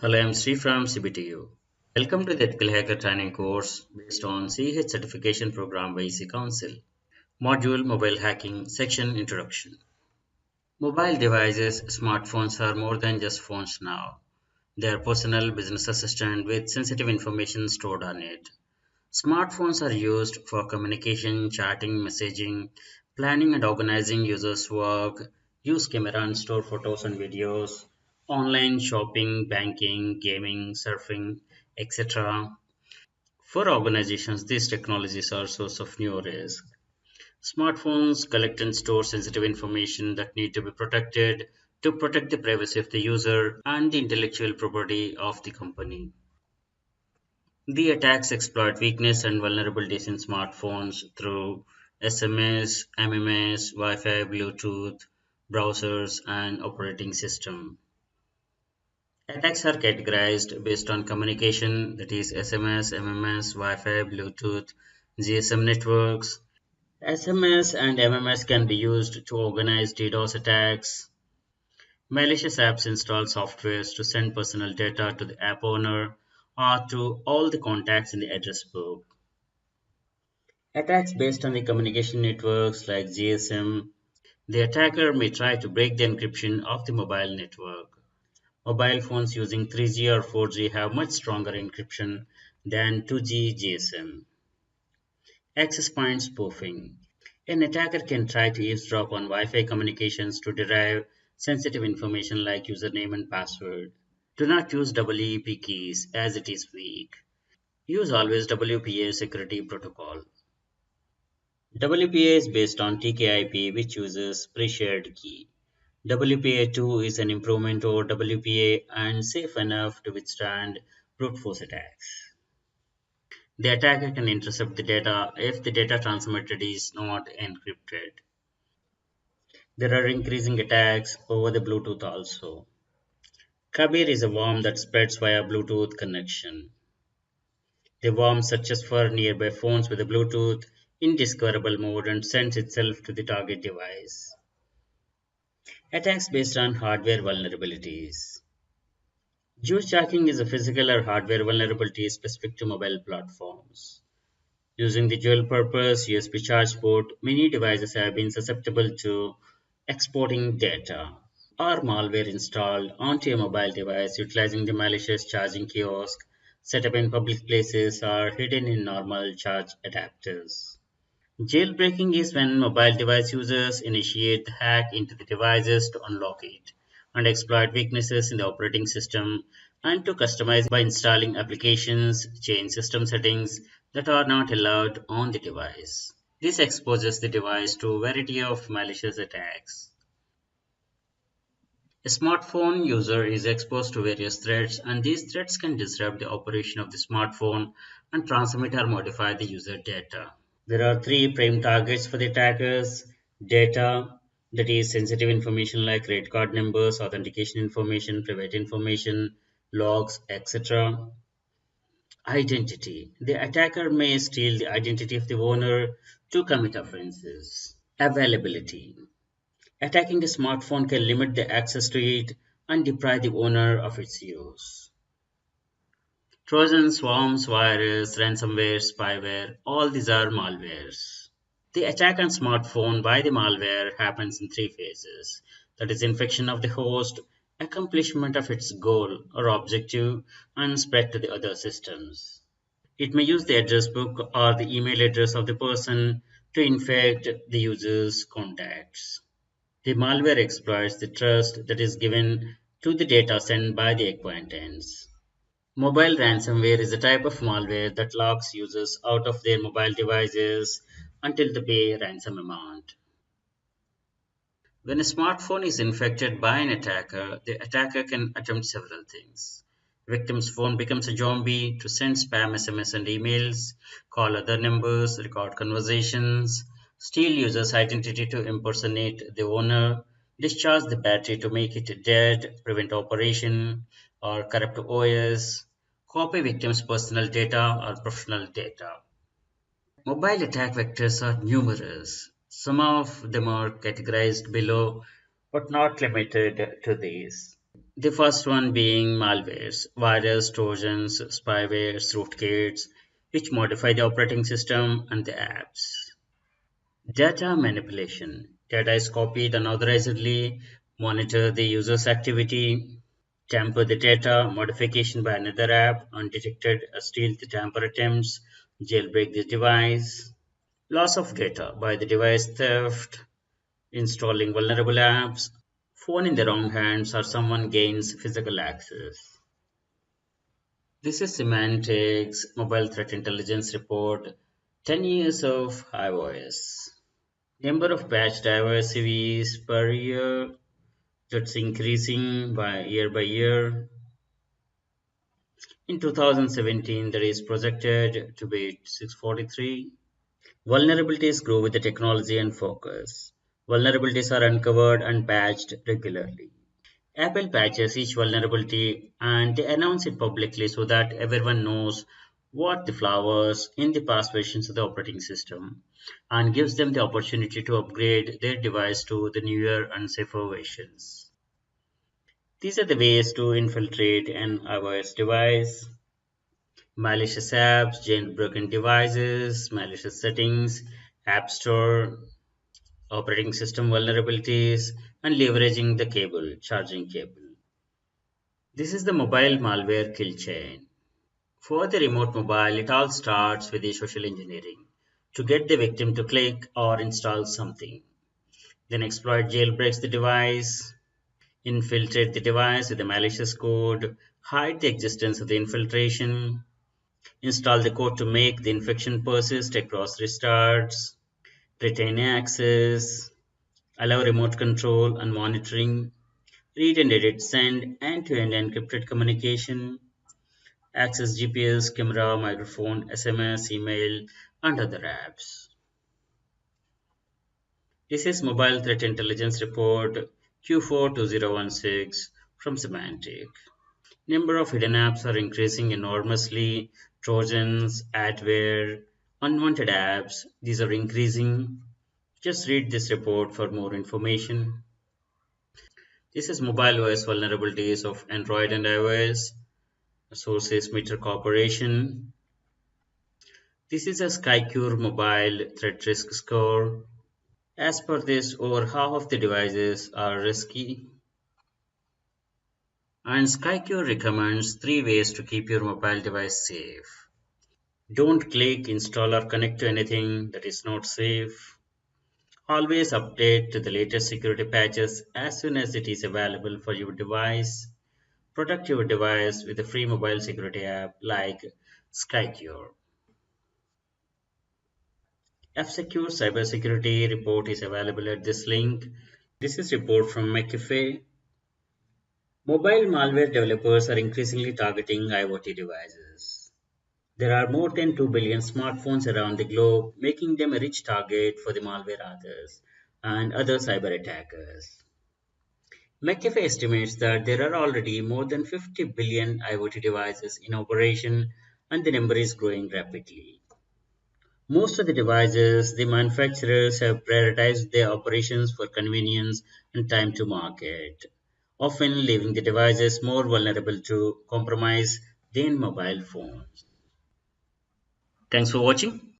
Hello, I'm Sri from CBTU. Welcome to the Ethical Hacker Training course based on CH Certification Program by EC Council. Module Mobile Hacking Section Introduction. Mobile devices, smartphones are more than just phones now. They are personal business assistant with sensitive information stored on it. Smartphones are used for communication, chatting, messaging, planning and organizing users' work, use camera and store photos and videos, online shopping, banking, gaming, surfing, etc. For organizations, these technologies are a source of new risk. Smartphones collect and store sensitive information that need to be protected to protect the privacy of the user and the intellectual property of the company. The attacks exploit weakness and vulnerabilities in smartphones through SMS, MMS, Wi-Fi, Bluetooth, browsers, and operating system. Attacks are categorized based on communication, that is SMS, MMS, Wi-Fi, Bluetooth, GSM networks. SMS and MMS can be used to organize DDoS attacks. Malicious apps install softwares to send personal data to the app owner or to all the contacts in the address book. Attacks based on the communication networks like GSM. The attacker may try to break the encryption of the mobile network. Mobile phones using 3G or 4G have much stronger encryption than 2G GSM. Access point spoofing. An attacker can try to eavesdrop on Wi-Fi communications to derive sensitive information like username and password. Do not use WEP keys as it is weak. Use always WPA security protocol. WPA is based on TKIP, which uses pre-shared key. WPA2 is an improvement over WPA and safe enough to withstand brute force attacks. The attacker can intercept the data if the data transmitted is not encrypted. There are increasing attacks over the Bluetooth also. Kabir is a worm that spreads via Bluetooth connection. The worm searches for nearby phones with a Bluetooth in discoverable mode and sends itself to the target device. Attacks based on hardware vulnerabilities. Geoshacking is a physical or hardware vulnerability specific to mobile platforms. Using the dual purpose USB charge port, many devices have been susceptible to exporting data or malware installed onto a mobile device utilizing the malicious charging kiosk set up in public places or hidden in normal charge adapters. Jailbreaking is when mobile device users initiate the hack into the devices to unlock it and exploit weaknesses in the operating system and to customize by installing applications, change system settings that are not allowed on the device. This exposes the device to a variety of malicious attacks. A smartphone user is exposed to various threats, and these threats can disrupt the operation of the smartphone and transmit or modify the user data. There are three prime targets for the attackers: data, that is sensitive information like credit card numbers, authentication information, private information, logs, etc. Identity. The attacker may steal the identity of the owner to commit offenses. Availability. Attacking the smartphone can limit the access to it and deprive the owner of its use. Trojans, worms, virus, ransomware, spyware, all these are malwares. The attack on smartphone by the malware happens in three phases. That is infection of the host, accomplishment of its goal or objective, and spread to the other systems. It may use the address book or the email address of the person to infect the user's contacts. The malware exploits the trust that is given to the data sent by the acquaintance. Mobile ransomware is a type of malware that locks users out of their mobile devices until they pay a ransom amount. When a smartphone is infected by an attacker, the attacker can attempt several things. Victim's phone becomes a zombie to send spam SMS and emails, call other numbers, record conversations, steal user's identity to impersonate the owner, discharge the battery to make it dead, prevent operation, or corrupt OS, copy victim's personal data or professional data. Mobile attack vectors are numerous. Some of them are categorized below, but not limited to these. The first one being malwares, virus, trojans, spywares, rootkits, which modify the operating system and the apps. Data manipulation. Data is copied unauthorizedly, monitor the user's activity, tamper the data, modification by another app, undetected steal the tamper attempts, jailbreak the device, loss of data by the device theft, installing vulnerable apps, phone in the wrong hands, or someone gains physical access. This is Semantics Mobile Threat Intelligence Report 10 years of iOS. Number of patched iOS CVEs per year, that's increasing by year. In 2017, that is projected to be 643. Vulnerabilities grow with the technology and focus. Vulnerabilities are uncovered and patched regularly. Apple patches each vulnerability and they announce it publicly so that everyone knows what the flaws in the past versions of the operating system and gives them the opportunity to upgrade their device to the newer and safer versions. These are the ways to infiltrate an iOS device: malicious apps, jailbroken devices, malicious settings, App Store, operating system vulnerabilities, and leveraging the charging cable. This is the mobile malware kill chain. For the remote mobile, it all starts with the social engineering to get the victim to click or install something. Then exploit jailbreaks the device, infiltrate the device with the malicious code, hide the existence of the infiltration, install the code to make the infection persist across restarts, retain access, allow remote control and monitoring, read and edit, send end-to-end encrypted communication, access GPS, camera, microphone, SMS, email, and other apps. This is Mobile Threat Intelligence Report Q4 2016 from Symantec. Number of hidden apps are increasing enormously. Trojans, adware, unwanted apps, these are increasing. Just read this report for more information. This is mobile OS vulnerabilities of Android and iOS. Source is Meter Corporation. This is a Skycure mobile threat risk score. As per this, over half of the devices are risky. And Skycure recommends 3 ways to keep your mobile device safe. Don't click, install, or connect to anything that is not safe. Always update to the latest security patches as soon as it is available for your device. Protect your device with a free mobile security app like Skycure. F-Secure cybersecurity report is available at this link. This is report from McAfee. Mobile malware developers are increasingly targeting IoT devices. There are more than 2 billion smartphones around the globe, making them a rich target for the malware authors and other cyber attackers. McAfee estimates that there are already more than 50 billion IoT devices in operation and the number is growing rapidly. Most of the devices, the manufacturers have prioritized their operations for convenience and time to market, often leaving the devices more vulnerable to compromise than mobile phones. Thanks for watching.